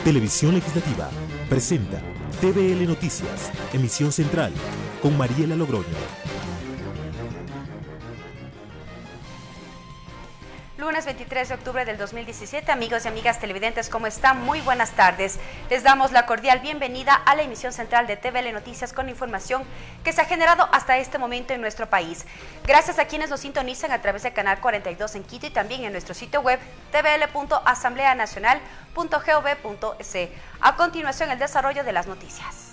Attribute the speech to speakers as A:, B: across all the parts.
A: Televisión Legislativa presenta TVL Noticias, emisión central, con Mariela Logroño.
B: Lunes 23 de octubre del 2017, amigos y amigas televidentes, ¿cómo están? Muy buenas tardes. Les damos la cordial bienvenida a la emisión central de TVL Noticias con información que se ha generado hasta este momento en nuestro país. Gracias a quienes nos sintonizan a través del canal 42 en Quito y también en nuestro sitio web tvl.asambleanacional.gov.es. A continuación, el desarrollo de las noticias.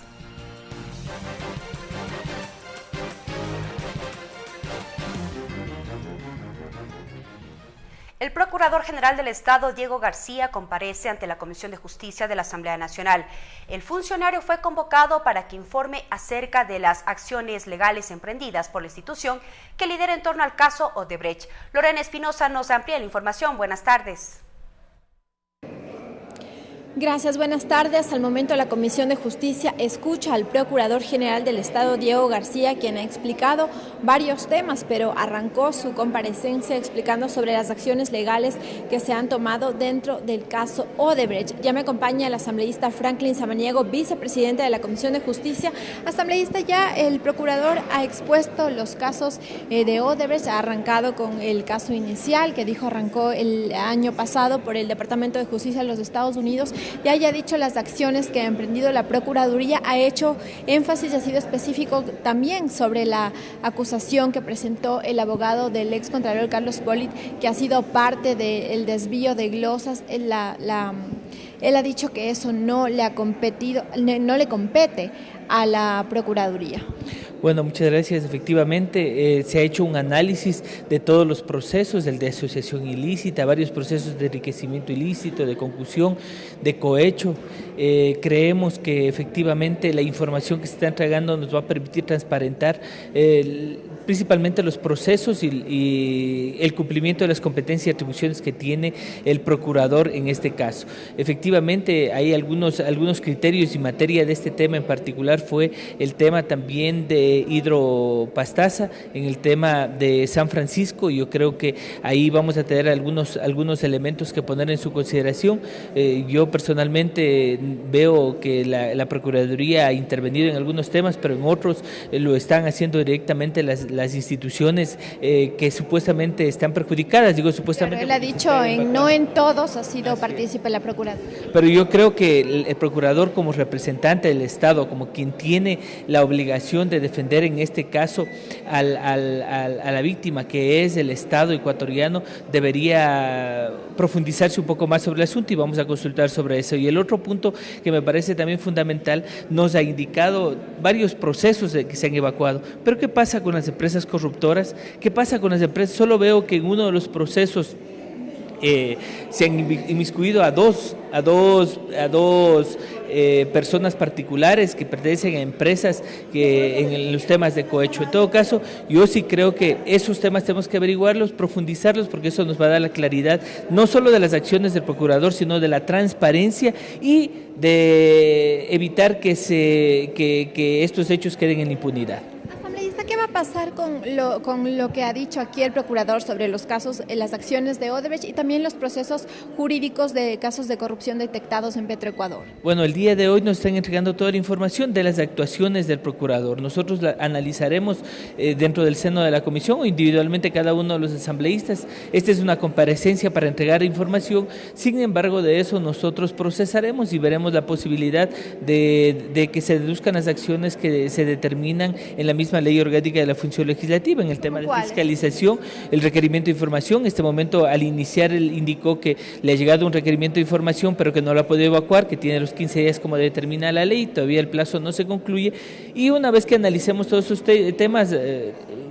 B: El Procurador General del Estado, Diego García, comparece ante la Comisión de Justicia de la Asamblea Nacional. El funcionario fue convocado para que informe acerca de las acciones legales emprendidas por la institución que lidera en torno al caso Odebrecht. Lorena Espinosa nos amplía la información. Buenas tardes.
C: Gracias, buenas tardes. Al momento la Comisión de Justicia escucha al Procurador General del Estado, Diego García, quien ha explicado varios temas, pero arrancó su comparecencia explicando sobre las acciones legales que se han tomado dentro del caso Odebrecht. Ya me acompaña el asambleísta Franklin Samaniego, vicepresidente de la Comisión de Justicia. Asambleísta, ya el Procurador ha expuesto los casos de Odebrecht, ha arrancado con el caso inicial que dijo arrancó el año pasado por el Departamento de Justicia de los Estados Unidos. Ya haya dicho las acciones que ha emprendido la Procuraduría, ha hecho énfasis y ha sido específico también sobre la acusación que presentó el abogado del excontralor Carlos Pollitt, que ha sido parte del desvío de glosas. Él ha dicho que eso no le compete a la Procuraduría.
D: Bueno, muchas gracias. Efectivamente, se ha hecho un análisis de todos los procesos, el de asociación ilícita, varios procesos de enriquecimiento ilícito, de concusión, de cohecho. Creemos que efectivamente la información que se está entregando nos va a permitir transparentar principalmente los procesos y el cumplimiento de las competencias y atribuciones que tiene el procurador en este caso. Efectivamente, hay algunos criterios y materia de este tema en particular fue el tema también de hidropastasa, en el tema de San Francisco. Yo creo que ahí vamos a tener algunos elementos que poner en su consideración. Yo personalmente veo que la Procuraduría ha intervenido en algunos temas, pero en otros lo están haciendo directamente las instituciones que supuestamente están perjudicadas. Digo supuestamente.
C: Pero él ha dicho no en todos ha sido partícipe la Procuraduría.
D: Pero yo creo que el Procurador, como representante del Estado, como quien tiene la obligación de defender en este caso a la víctima, que es el Estado ecuatoriano, debería profundizarse un poco más sobre el asunto y vamos a consultar sobre eso. Y el otro punto que me parece también fundamental, nos ha indicado varios procesos que se han evacuado, pero ¿qué pasa con las empresas corruptoras? ¿Qué pasa con las empresas? Solo veo que en uno de los procesos se han inmiscuido a dos personas particulares que pertenecen a empresas que en los temas de cohecho. En todo caso, yo sí creo que esos temas tenemos que averiguarlos, profundizarlos, porque eso nos va a dar la claridad no solo de las acciones del procurador, sino de la transparencia y de evitar que estos hechos queden en impunidad.
C: ¿Qué va a pasar con lo que ha dicho aquí el procurador sobre los casos, las acciones de Odebrecht y también los procesos jurídicos de casos de corrupción detectados en Petroecuador?
D: Bueno, el día de hoy nos están entregando toda la información de las actuaciones del procurador. Nosotros la analizaremos dentro del seno de la comisión o individualmente cada uno de los asambleístas. Esta es una comparecencia para entregar información. Sin embargo, de eso nosotros procesaremos y veremos la posibilidad de que se deduzcan las acciones que se determinan en la misma ley orgánica de la función legislativa. En el tema de fiscalización, el requerimiento de información, en este momento al iniciar él indicó que le ha llegado un requerimiento de información pero que no lo ha podido evacuar, que tiene los 15 días como determina la ley, todavía el plazo no se concluye y una vez que analicemos todos esos temas,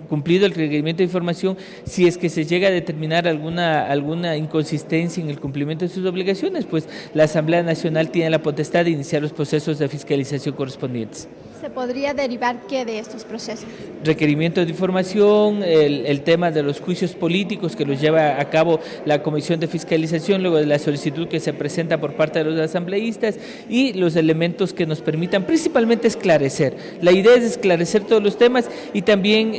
D: cumplido el requerimiento de información, si es que se llega a determinar alguna inconsistencia en el cumplimiento de sus obligaciones, pues la Asamblea Nacional tiene la potestad de iniciar los procesos de fiscalización correspondientes.
C: ¿Se podría derivar qué de estos procesos?
D: Requerimiento de información, el tema de los juicios políticos que los lleva a cabo la Comisión de Fiscalización, luego de la solicitud que se presenta por parte de los asambleístas y los elementos que nos permitan principalmente esclarecer. La idea es esclarecer todos los temas y también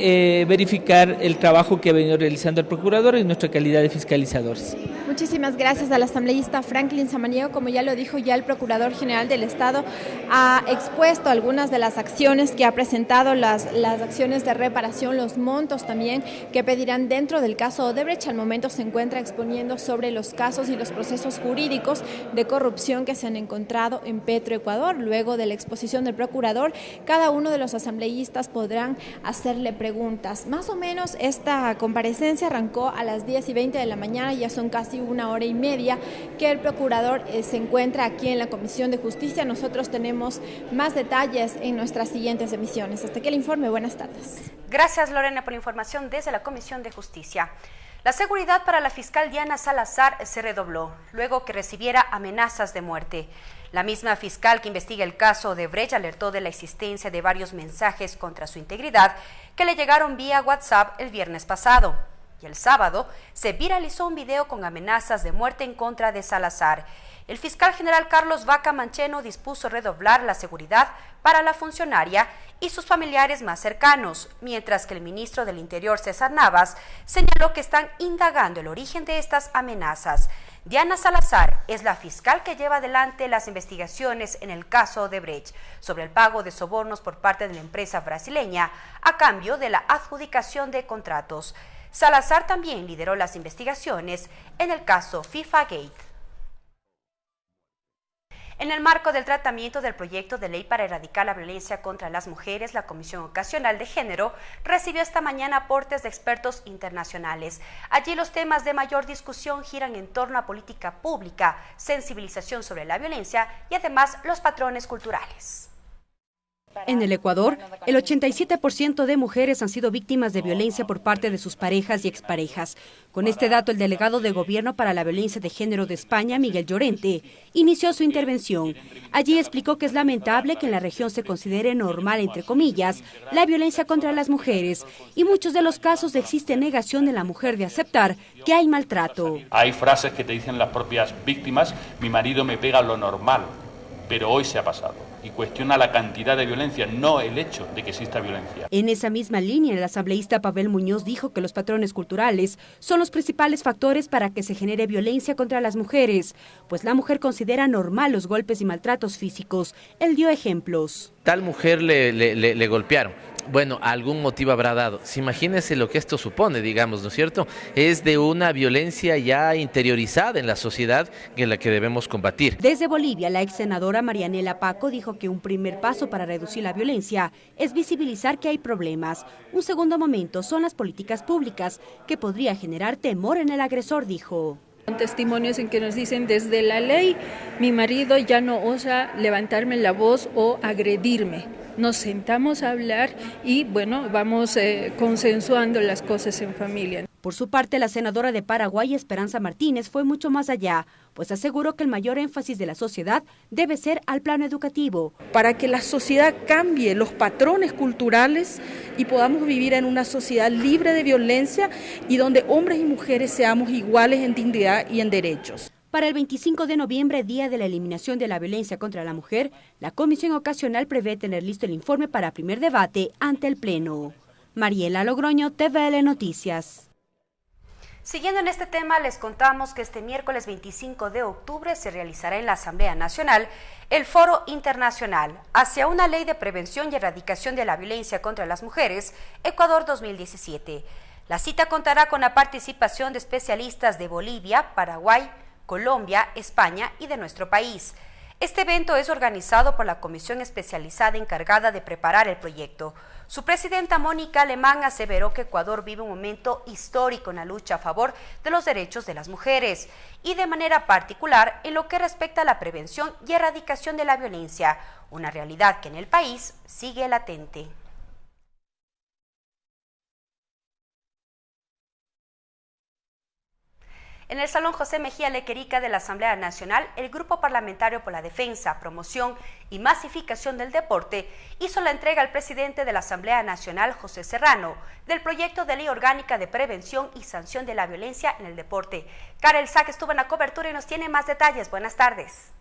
D: verificar el trabajo que ha venido realizando el procurador en nuestra calidad de fiscalizadores.
C: Muchísimas gracias al asambleísta Franklin Samaniego. Como ya lo dijo ya el Procurador General del Estado, ha expuesto algunas de las acciones que ha presentado, las acciones de reparación, los montos también que pedirán dentro del caso Odebrecht. Al momento se encuentra exponiendo sobre los casos y los procesos jurídicos de corrupción que se han encontrado en Petroecuador. Luego de la exposición del Procurador, cada uno de los asambleístas podrán hacerle preguntas. Más o menos esta comparecencia arrancó a las 10:20 de la mañana, ya son casi una hora y media que el Procurador se encuentra aquí en la Comisión de Justicia. Nosotros tenemos más detalles en nuestras siguientes emisiones. Hasta aquí el informe, buenas tardes.
B: Gracias, Lorena, por la información desde la Comisión de Justicia. La seguridad para la fiscal Diana Salazar se redobló luego que recibiera amenazas de muerte. La misma fiscal que investiga el caso Odebrecht alertó de la existencia de varios mensajes contra su integridad que le llegaron vía WhatsApp el viernes pasado. Y el sábado se viralizó un video con amenazas de muerte en contra de Salazar. El fiscal general Carlos Vaca Mancheno dispuso redoblar la seguridad para la funcionaria y sus familiares más cercanos, mientras que el ministro del Interior, César Navas, señaló que están indagando el origen de estas amenazas. Diana Salazar es la fiscal que lleva adelante las investigaciones en el caso Odebrecht sobre el pago de sobornos por parte de la empresa brasileña a cambio de la adjudicación de contratos. Salazar también lideró las investigaciones en el caso FIFA Gate. En el marco del tratamiento del proyecto de ley para erradicar la violencia contra las mujeres, la Comisión Ocasional de Género recibió esta mañana aportes de expertos internacionales. Allí los temas de mayor discusión giran en torno a política pública, sensibilización sobre la violencia y además los patrones culturales.
E: En el Ecuador, el 87% de mujeres han sido víctimas de violencia por parte de sus parejas y exparejas. Con este dato, el delegado de Gobierno para la Violencia de Género de España, Miguel Llorente, inició su intervención. Allí explicó que es lamentable que en la región se considere normal, entre comillas, la violencia contra las mujeres, y muchos de los casos existe negación de la mujer de aceptar que hay maltrato.
F: Hay frases que te dicen las propias víctimas: mi marido me pega lo normal, pero hoy se ha pasado. Y cuestiona la cantidad de violencia, no el hecho de que exista violencia.
E: En esa misma línea, el asambleísta Pavel Muñoz dijo que los patrones culturales son los principales factores para que se genere violencia contra las mujeres, pues la mujer considera normal los golpes y maltratos físicos. Él dio ejemplos.
G: Tal mujer le golpearon. Bueno, algún motivo habrá dado. Imagínense lo que esto supone, digamos, ¿no es cierto? Es de una violencia ya interiorizada en la sociedad en la que debemos combatir.
E: Desde Bolivia, la ex senadora Marianela Paco dijo que un primer paso para reducir la violencia es visibilizar que hay problemas. Un segundo momento son las políticas públicas, que podría generar temor en el agresor, dijo.
H: Testimonios en que nos dicen: desde la ley mi marido ya no osa levantarme la voz o agredirme. Nos sentamos a hablar y bueno, vamos consensuando las cosas en familia.
E: Por su parte, la senadora de Paraguay, Esperanza Martínez, fue mucho más allá, pues aseguró que el mayor énfasis de la sociedad debe ser al plano educativo.
I: Para que la sociedad cambie los patrones culturales y podamos vivir en una sociedad libre de violencia y donde hombres y mujeres seamos iguales en dignidad y en derechos.
E: Para el 25 de noviembre, día de la eliminación de la violencia contra la mujer, la Comisión Ocasional prevé tener listo el informe para primer debate ante el Pleno. Mariela Logroño, TVL Noticias.
B: Siguiendo en este tema, les contamos que este miércoles 25 de octubre se realizará en la Asamblea Nacional el Foro Internacional hacia una ley de prevención y erradicación de la violencia contra las mujeres, Ecuador 2017. La cita contará con la participación de especialistas de Bolivia, Paraguay, Colombia, España y de nuestro país. Este evento es organizado por la comisión especializada encargada de preparar el proyecto. Su presidenta Mónica Alemán aseveró que Ecuador vive un momento histórico en la lucha a favor de los derechos de las mujeres y de manera particular en lo que respecta a la prevención y erradicación de la violencia, una realidad que en el país sigue latente. En el Salón José Mejía Lequerica de la Asamblea Nacional, el Grupo Parlamentario por la Defensa, Promoción y Masificación del Deporte hizo la entrega al presidente de la Asamblea Nacional, José Serrano, del proyecto de ley orgánica de prevención y sanción de la violencia en el deporte. Karel Sack estuvo en la cobertura y nos tiene más detalles. Buenas tardes.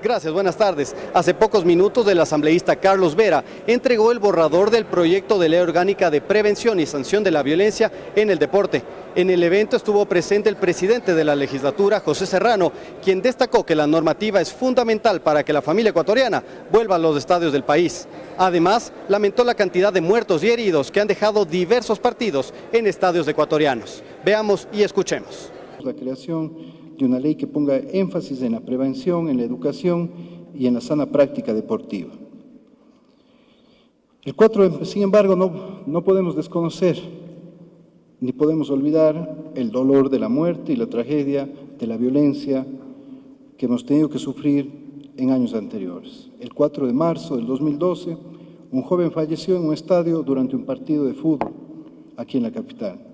J: Gracias, buenas tardes. Hace pocos minutos el asambleísta Carlos Vera entregó el borrador del proyecto de ley orgánica de prevención y sanción de la violencia en el deporte. En el evento estuvo presente el presidente de la legislatura, José Serrano, quien destacó que la normativa es fundamental para que la familia ecuatoriana vuelva a los estadios del país. Además, lamentó la cantidad de muertos y heridos que han dejado diversos partidos en estadios ecuatorianos. Veamos y escuchemos.
K: La creación de una ley que ponga énfasis en la prevención, en la educación y en la sana práctica deportiva. El 4, sin embargo, no podemos desconocer ni podemos olvidar el dolor de la muerte y la tragedia de la violencia que hemos tenido que sufrir en años anteriores. El 4 de marzo del 2012, un joven falleció en un estadio durante un partido de fútbol aquí en la capital.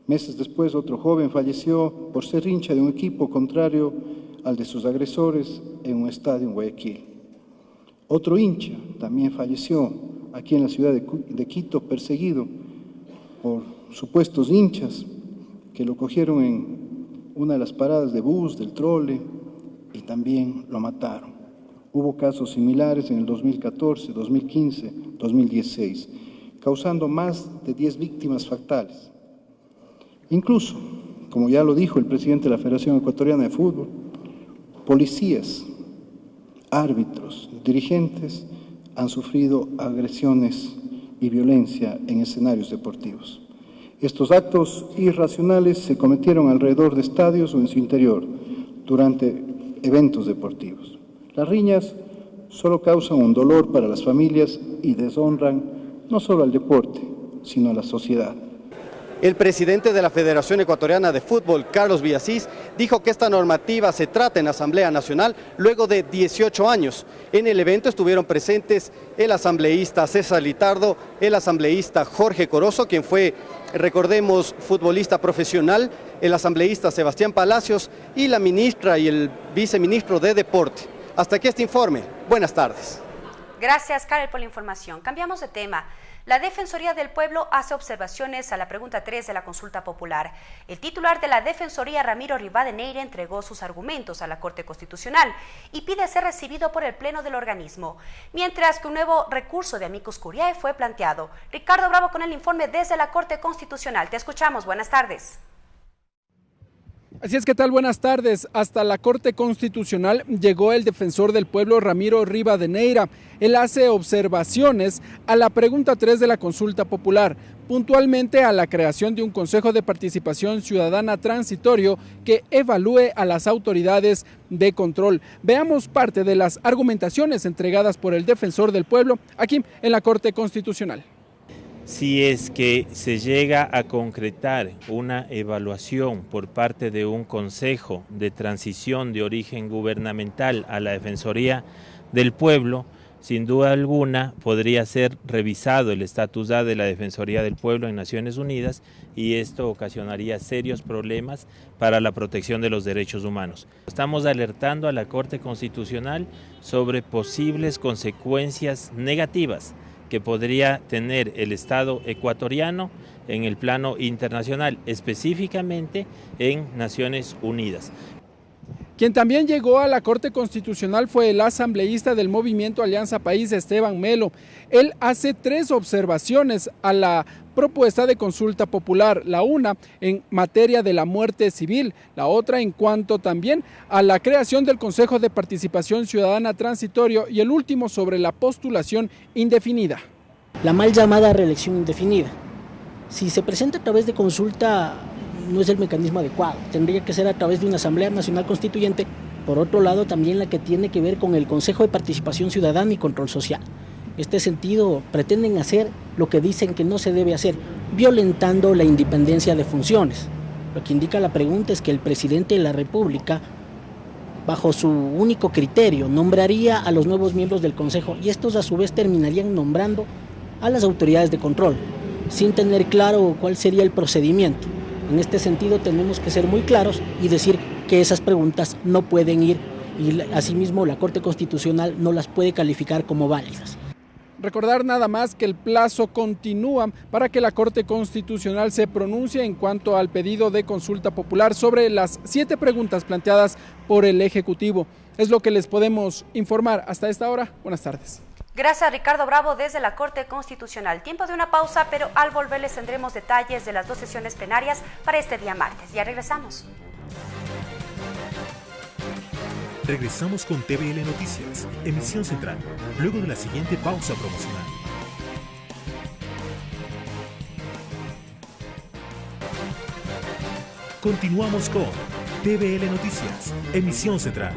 K: Meses después, otro joven falleció por ser hincha de un equipo contrario al de sus agresores en un estadio en Guayaquil. Otro hincha también falleció aquí en la ciudad de Quito, perseguido por supuestos hinchas que lo cogieron en una de las paradas de bus, del trole, y también lo mataron. Hubo casos similares en el 2014, 2015, 2016, causando más de 10 víctimas fatales. Incluso, como ya lo dijo el presidente de la Federación Ecuatoriana de Fútbol, policías, árbitros, dirigentes han sufrido agresiones y violencia en escenarios deportivos. Estos actos irracionales se cometieron alrededor de estadios o en su interior, durante eventos deportivos. Las riñas solo causan un dolor para las familias y deshonran no solo al deporte, sino a la sociedad.
J: El presidente de la Federación Ecuatoriana de Fútbol, Carlos Villasís, dijo que esta normativa se trata en Asamblea Nacional luego de 18 años. En el evento estuvieron presentes el asambleísta César Litardo, el asambleísta Jorge Corozo, quien fue, recordemos, futbolista profesional, el asambleísta Sebastián Palacios y la ministra y el viceministro de Deporte. Hasta aquí este informe. Buenas tardes.
B: Gracias, Karel, por la información. Cambiamos de tema. La Defensoría del Pueblo hace observaciones a la pregunta 3 de la consulta popular. El titular de la Defensoría, Ramiro Rivadeneira, entregó sus argumentos a la Corte Constitucional y pide ser recibido por el Pleno del organismo, mientras que un nuevo recurso de amicus curiae fue planteado. Ricardo Bravo con el informe desde la Corte Constitucional. Te escuchamos. Buenas tardes.
L: Así es, ¿qué tal? Buenas tardes. Hasta la Corte Constitucional llegó el defensor del pueblo, Ramiro Rivadeneira. Él hace observaciones a la pregunta 3 de la consulta popular, puntualmente a la creación de un Consejo de Participación Ciudadana transitorio que evalúe a las autoridades de control. Veamos parte de las argumentaciones entregadas por el defensor del pueblo aquí en la Corte Constitucional.
M: Si es que se llega a concretar una evaluación por parte de un consejo de transición de origen gubernamental a la Defensoría del Pueblo, sin duda alguna podría ser revisado el estatus de la Defensoría del Pueblo en Naciones Unidas y esto ocasionaría serios problemas para la protección de los derechos humanos. Estamos alertando a la Corte Constitucional sobre posibles consecuencias negativas que podría tener el Estado ecuatoriano en el plano internacional, específicamente en Naciones Unidas.
L: Quien también llegó a la Corte Constitucional fue el asambleísta del Movimiento Alianza País, Esteban Melo. Él hace 3 observaciones a la propuesta de consulta popular, la una en materia de la muerte civil, la otra en cuanto también a la creación del Consejo de Participación Ciudadana transitorio y el último sobre la postulación indefinida.
N: La mal llamada reelección indefinida. Si se presenta a través de consulta, no es el mecanismo adecuado, tendría que ser a través de una Asamblea Nacional Constituyente, por otro lado también la que tiene que ver con el Consejo de Participación Ciudadana y Control Social. En este sentido, pretenden hacer lo que dicen que no se debe hacer, violentando la independencia de funciones. Lo que indica la pregunta es que el presidente de la República, bajo su único criterio, nombraría a los nuevos miembros del Consejo y estos a su vez terminarían nombrando a las autoridades de control, sin tener claro cuál sería el procedimiento. En este sentido tenemos que ser muy claros y decir que esas preguntas no pueden ir y asimismo la Corte Constitucional no las puede calificar como válidas.
L: Recordar nada más que el plazo continúa para que la Corte Constitucional se pronuncie en cuanto al pedido de consulta popular sobre las 7 preguntas planteadas por el Ejecutivo. Es lo que les podemos informar hasta esta hora. Buenas tardes.
B: Gracias, Ricardo Bravo, desde la Corte Constitucional. Tiempo de una pausa, pero al volver les tendremos detalles de las 2 sesiones plenarias para este día martes. Ya regresamos.
A: Regresamos con TVL Noticias, emisión central, luego de la siguiente pausa promocional. Continuamos con TVL Noticias, emisión central.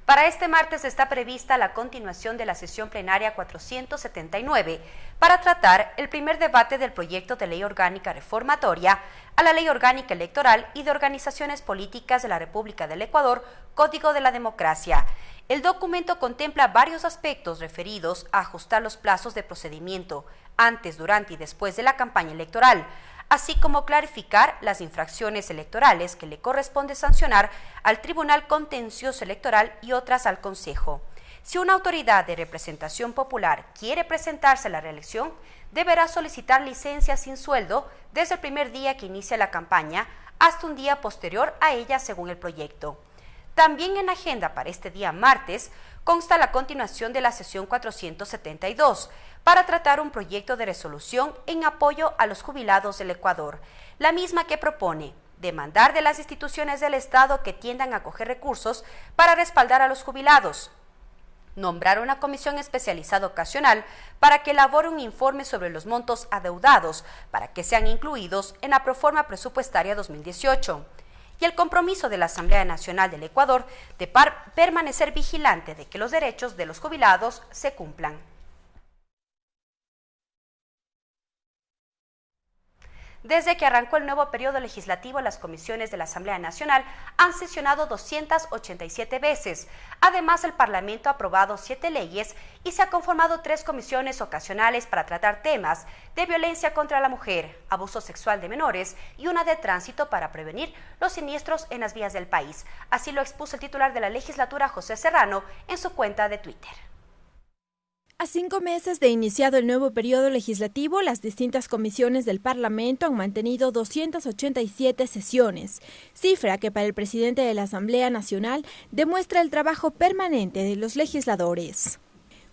B: Para este martes está prevista la continuación de la sesión plenaria 479 para tratar el primer debate del proyecto de ley orgánica reformatoria a la Ley Orgánica Electoral y de Organizaciones Políticas de la República del Ecuador, Código de la Democracia. El documento contempla varios aspectos referidos a ajustar los plazos de procedimiento antes, durante y después de la campaña electoral, así como clarificar las infracciones electorales que le corresponde sancionar al Tribunal Contencioso Electoral y otras al Consejo. Si una autoridad de representación popular quiere presentarse a la reelección, deberá solicitar licencia sin sueldo desde el primer día que inicia la campaña hasta un día posterior a ella según el proyecto. También en agenda para este día martes consta la continuación de la sesión 472 para tratar un proyecto de resolución en apoyo a los jubilados del Ecuador, la misma que propone demandar de las instituciones del Estado que tiendan a acoger recursos para respaldar a los jubilados, nombrar una comisión especializada ocasional para que elabore un informe sobre los montos adeudados para que sean incluidos en la proforma presupuestaria 2018, y el compromiso de la Asamblea Nacional del Ecuador de permanecer vigilante de que los derechos de los jubilados se cumplan. Desde que arrancó el nuevo periodo legislativo, las comisiones de la Asamblea Nacional han sesionado 287 veces. Además, el Parlamento ha aprobado 7 leyes y se ha conformado 3 comisiones ocasionales para tratar temas de violencia contra la mujer, abuso sexual de menores y una de tránsito para prevenir los siniestros en las vías del país. Así lo expuso el titular de la legislatura, José Serrano, en su cuenta de Twitter.
C: A 5 meses de iniciado el nuevo periodo legislativo, las distintas comisiones del Parlamento han mantenido 287 sesiones, cifra que para el presidente de la Asamblea Nacional demuestra el trabajo permanente de los legisladores.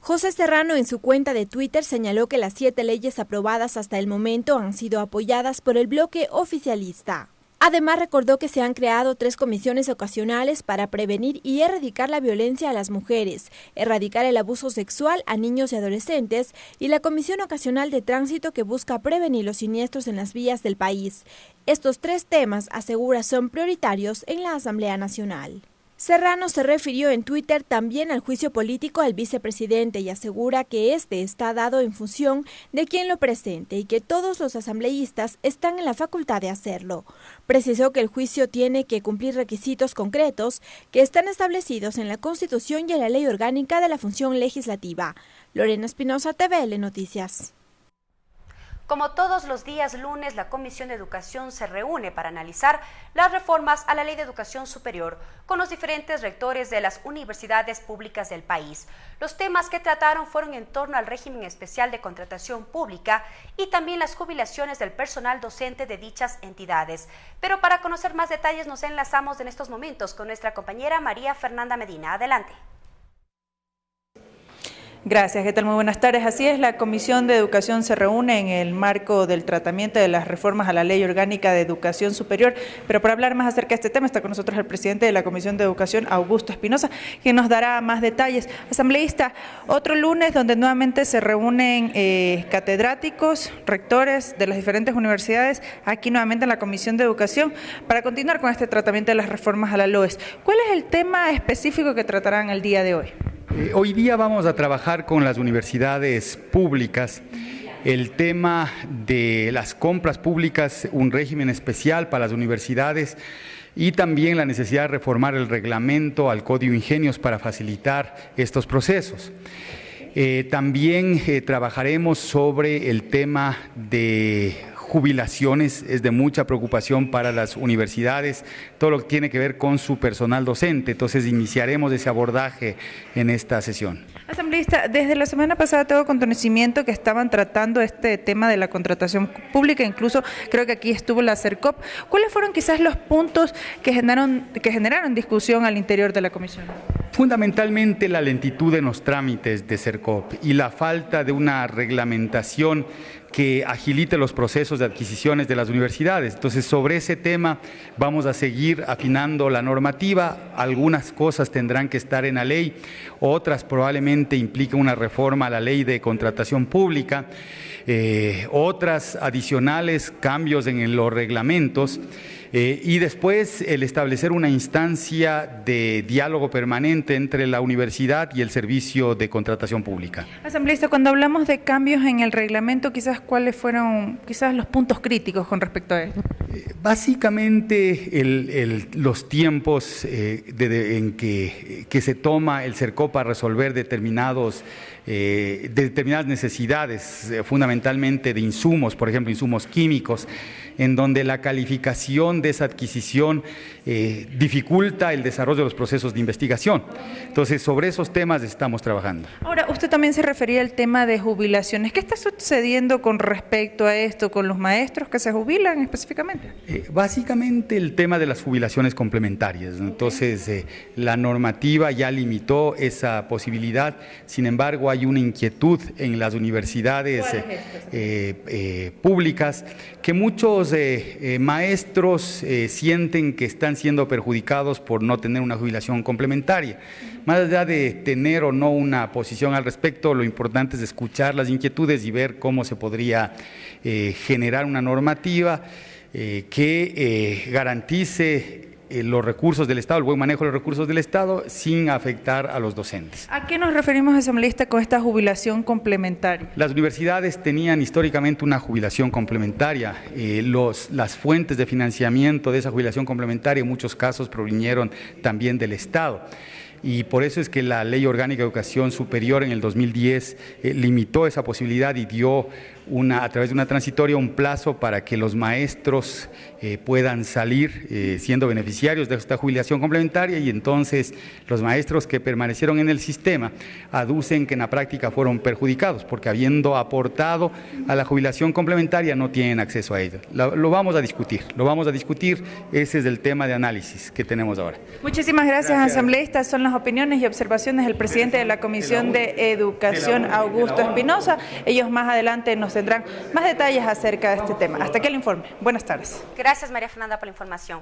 C: José Serrano en su cuenta de Twitter señaló que las 7 leyes aprobadas hasta el momento han sido apoyadas por el bloque oficialista. Además, recordó que se han creado 3 comisiones ocasionales para prevenir y erradicar la violencia a las mujeres, erradicar el abuso sexual a niños y adolescentes y la Comisión Ocasional de Tránsito que busca prevenir los siniestros en las vías del país. Estos 3 temas, asegura, son prioritarios en la Asamblea Nacional. Serrano se refirió en Twitter también al juicio político al vicepresidente y asegura que este está dado en función de quien lo presente y que todos los asambleístas están en la facultad de hacerlo. Precisó que el juicio tiene que cumplir requisitos concretos que están establecidos en la Constitución y en la Ley Orgánica de la Función Legislativa. Lorena Espinosa, TVL Noticias.
B: Como todos los días lunes, la Comisión de Educación se reúne para analizar las reformas a la Ley de Educación Superior con los diferentes rectores de las universidades públicas del país. Los temas que trataron fueron en torno al régimen especial de contratación pública y también las jubilaciones del personal docente de dichas entidades. Pero para conocer más detalles nos enlazamos en estos momentos con nuestra compañera María Fernanda Medina. Adelante.
O: Gracias, ¿qué tal? Muy buenas tardes. Así es, la Comisión de Educación se reúne en el marco del tratamiento de las reformas a la Ley Orgánica de Educación Superior, pero para hablar más acerca de este tema está con nosotros el presidente de la Comisión de Educación, Augusto Espinosa, quien nos dará más detalles. Asambleísta, otro lunes donde nuevamente se reúnen catedráticos, rectores de las diferentes universidades, aquí nuevamente en la Comisión de Educación, para continuar con este tratamiento de las reformas a la LOES. ¿Cuál es el tema específico que tratarán el día de hoy?
P: Hoy día vamos a trabajar con las universidades públicas el tema de las compras públicas, un régimen especial para las universidades y también la necesidad de reformar el reglamento al Código Ingenios para facilitar estos procesos. También trabajaremos sobre el tema de jubilaciones, es de mucha preocupación para las universidades, todo lo que tiene que ver con su personal docente. Entonces iniciaremos ese abordaje en esta sesión.
O: Asambleísta, desde la semana pasada tengo conocimiento que estaban tratando este tema de la contratación pública, incluso creo que aquí estuvo la CERCOP. ¿Cuáles fueron quizás los puntos que generaron discusión al interior de la comisión?
P: Fundamentalmente la lentitud en los trámites de CERCOP y la falta de una reglamentación que agilite los procesos de adquisiciones de las universidades. Entonces, sobre ese tema vamos a seguir afinando la normativa. Algunas cosas tendrán que estar en la ley, otras probablemente impliquen una reforma a la ley de contratación pública, otras adicionales, cambios en los reglamentos. Y después el establecer una instancia de diálogo permanente entre la universidad y el servicio de contratación pública.
O: Asambleísta, cuando hablamos de cambios en el reglamento, quizás cuáles fueron los puntos críticos con respecto a esto.
P: Básicamente los tiempos en que se toma el CERCOP para resolver determinadas necesidades, fundamentalmente de insumos, por ejemplo, insumos químicos, en donde la calificación de esa adquisición dificulta el desarrollo de los procesos de investigación. Entonces, sobre esos temas estamos trabajando.
O: Ahora, usted también se refería al tema de jubilaciones. ¿Qué está sucediendo con respecto a esto, con los maestros que se jubilan específicamente?
P: Básicamente el tema de las jubilaciones complementarias. Entonces, la normativa ya limitó esa posibilidad, sin embargo, hay una inquietud en las universidades públicas que muchos maestros sienten que están siendo perjudicados por no tener una jubilación complementaria. Más allá de tener o no una posición al respecto, lo importante es escuchar las inquietudes y ver cómo se podría generar una normativa que garantice los recursos del Estado, el buen manejo de los recursos del Estado, sin afectar a los docentes.
O: ¿A qué nos referimos, asambleísta, con esta jubilación complementaria?
P: Las universidades tenían históricamente una jubilación complementaria. Las fuentes de financiamiento de esa jubilación complementaria en muchos casos provinieron también del Estado. Y por eso es que la Ley Orgánica de Educación Superior en el 2010 limitó esa posibilidad y dio a través de una transitoria un plazo para que los maestros puedan salir siendo beneficiarios de esta jubilación complementaria, y entonces los maestros que permanecieron en el sistema aducen que en la práctica fueron perjudicados porque habiendo aportado a la jubilación complementaria no tienen acceso a ella. Lo vamos a discutir, ese es el tema de análisis que tenemos ahora.
O: Muchísimas gracias, asambleístas. Son las opiniones y observaciones del presidente de la Comisión de Educación, Augusto Espinosa. Ellos más adelante nos tendrán más detalles acerca de este tema. Hasta aquí el informe. Buenas tardes.
B: Gracias, María Fernanda, por la información.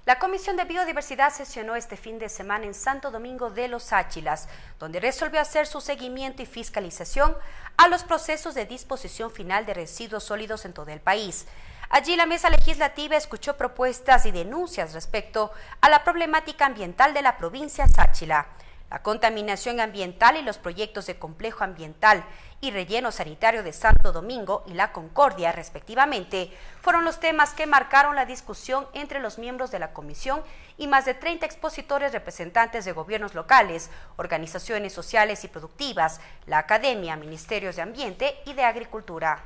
B: La Comisión de Biodiversidad sesionó este fin de semana en Santo Domingo de los Áchilas, donde resolvió hacer su seguimiento y fiscalización a los procesos de disposición final de residuos sólidos en todo el país. Allí la mesa legislativa escuchó propuestas y denuncias respecto a la problemática ambiental de la provincia Sáchila. La contaminación ambiental y los proyectos de complejo ambiental y relleno sanitario de Santo Domingo y La Concordia, respectivamente, fueron los temas que marcaron la discusión entre los miembros de la comisión y más de 30 expositores representantes de gobiernos locales, organizaciones sociales y productivas, la academia, ministerios de Ambiente y de Agricultura.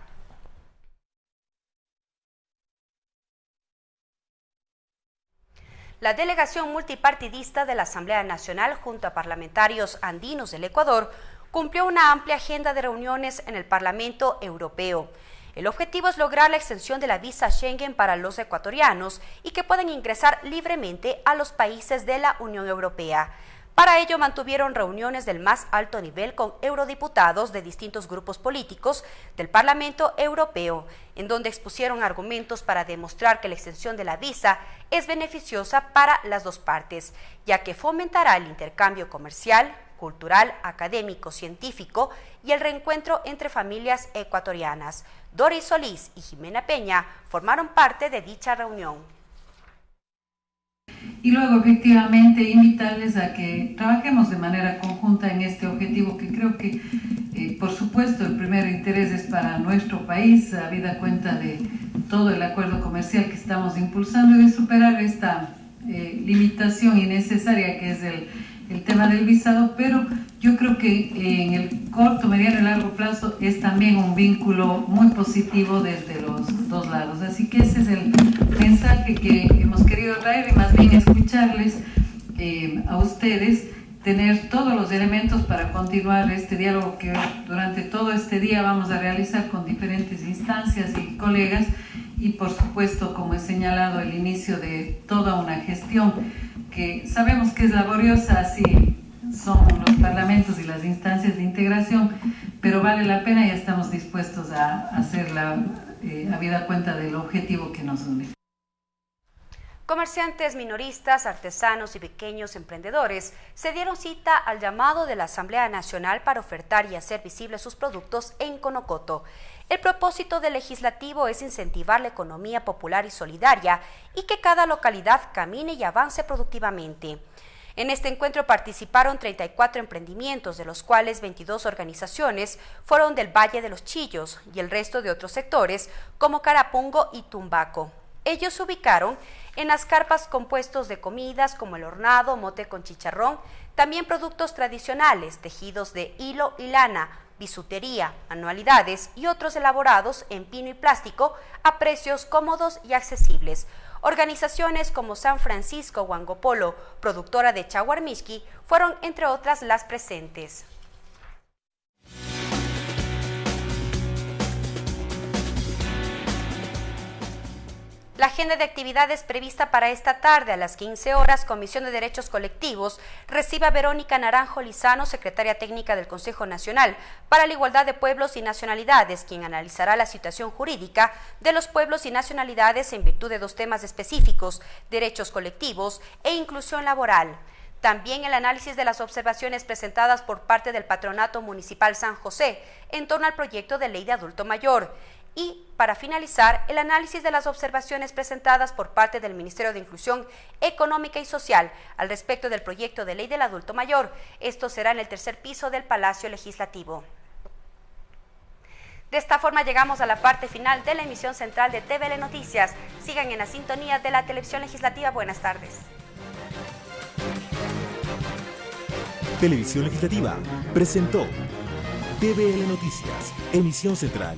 B: La delegación multipartidista de la Asamblea Nacional junto a parlamentarios andinos del Ecuador cumplió una amplia agenda de reuniones en el Parlamento Europeo. El objetivo es lograr la extensión de la visa Schengen para los ecuatorianos y que puedan ingresar libremente a los países de la Unión Europea. Para ello mantuvieron reuniones del más alto nivel con eurodiputados de distintos grupos políticos del Parlamento Europeo, en donde expusieron argumentos para demostrar que la extensión de la visa es beneficiosa para las dos partes, ya que fomentará el intercambio comercial, cultural, académico, científico y el reencuentro entre familias ecuatorianas. Doris Solís y Jimena Peña formaron parte de dicha reunión.
Q: Y luego, efectivamente, invitarles a que trabajemos de manera conjunta en este objetivo que creo que, por supuesto, el primer interés es para nuestro país, habida cuenta de todo el acuerdo comercial que estamos impulsando y de superar esta limitación innecesaria que es el tema del visado, pero yo creo que en el corto, mediano y largo plazo es también un vínculo muy positivo desde los dos lados. Así que ese es el mensaje que hemos querido traer y más bien escucharles a ustedes, tener todos los elementos para continuar este diálogo que durante todo este día vamos a realizar con diferentes instancias y colegas y por supuesto, como he señalado, el inicio de toda una gestión que sabemos que es laboriosa, así son los parlamentos y las instancias de integración, pero vale la pena y estamos dispuestos a hacerla habida cuenta del objetivo que nos une.
B: Comerciantes minoristas, artesanos y pequeños emprendedores se dieron cita al llamado de la Asamblea Nacional para ofertar y hacer visibles sus productos en Conocoto. El propósito del legislativo es incentivar la economía popular y solidaria y que cada localidad camine y avance productivamente. En este encuentro participaron 34 emprendimientos, de los cuales 22 organizaciones fueron del Valle de los Chillos y el resto de otros sectores como Carapungo y Tumbaco. Ellos se ubicaron en las carpas con puestos de comidas como el hornado, mote con chicharrón, también productos tradicionales, tejidos de hilo y lana, bisutería, manualidades y otros elaborados en pino y plástico a precios cómodos y accesibles. Organizaciones como San Francisco Huangopolo, productora de Chaguarmishki, fueron entre otras las presentes. La agenda de actividades prevista para esta tarde a las 15 horas, Comisión de Derechos Colectivos recibe a Verónica Naranjo Lizano, secretaria técnica del Consejo Nacional para la Igualdad de Pueblos y Nacionalidades, quien analizará la situación jurídica de los pueblos y nacionalidades en virtud de dos temas específicos, derechos colectivos e inclusión laboral. También el análisis de las observaciones presentadas por parte del Patronato Municipal San José en torno al proyecto de ley de adulto mayor. Y, para finalizar, el análisis de las observaciones presentadas por parte del Ministerio de Inclusión Económica y Social al respecto del proyecto de ley del adulto mayor. Esto será en el tercer piso del Palacio Legislativo. De esta forma llegamos a la parte final de la emisión central de TVL Noticias. Sigan en la sintonía de la televisión legislativa. Buenas tardes.
A: Televisión Legislativa presentó TVL Noticias, emisión central.